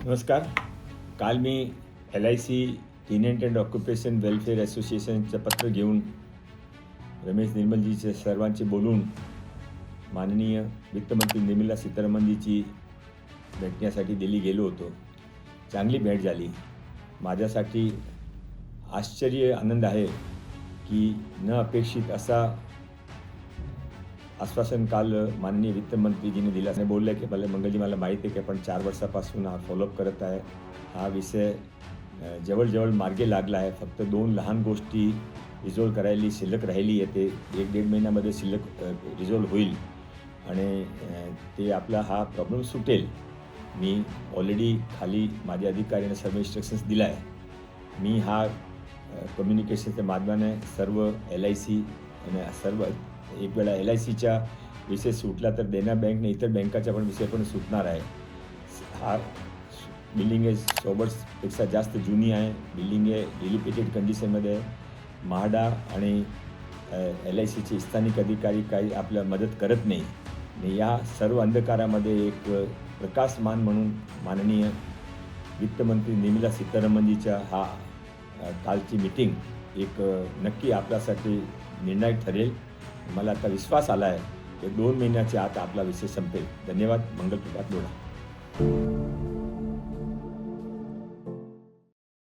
नमस्कार. काल मी LIC tenant and occupation welfare असोसिएशनचं पत्र घेऊन रमेश निर्मलजीचे सर्वांची बोलून माननीय वित्तमंत्री निर्मला सीतारामनजीची भेटण्यासाठी दिल्ली गेलो होतो. चांगली भेट झाली. माझ्यासाठी आश्चर्य आनंद आहे की न अपेक्षित असा आश्वासन काल माननीय वित्तमंत्रीजीने दिलं. असं बोललं की मंगलजी मला माहिती आहे की आपण 4 वर्षापासून हा फॉलोअप करत आहे. हा विषय जवळजवळ मार्गी लागला आहे. फक्त 2 लहान गोष्टी रिझॉल्व करायला शिल्लक राहिली आहे. ते 1-1.5 महिन्यामध्ये शिल्लक रिझॉल्व होईल आणि ते आपला हा प्रॉब्लेम सुटेल. मी ऑलरेडी खाली माझ्या अधिकाऱ्यांना सर्व इन्स्ट्रक्शन्स दिला आहे. मी हा कम्युनिकेशनच्या माध्यमाने सर्व LIC आणि सर्व एक वेळा LICच्या विषय सुटला तर देना बँकने इतर बँकाच्या पण विषय पण सुटणार आहे. हा बिल्डिंग आहे 100 वर्षपेक्षा जास्त जुनी आहे. बिल्डिंग आहे डिलिपिटेड कंडिशनमध्ये आहे. म्हाडा आणि LICचे स्थानिक अधिकारी काही आपल्या मदत करत नाही आणि या सर्व अंधकारामध्ये एक प्रकाशमान म्हणून माननीय वित्तमंत्री निर्मला सीतारामनजीच्या हा कालची मीटिंग एक नक्की आपल्यासाठी निर्णायक ठरेल. मला आता विश्वास आला आहे की 2 महिन्याच्या आत आपला विषय संपेल. धन्यवाद. मंगल प्रभात. बोला.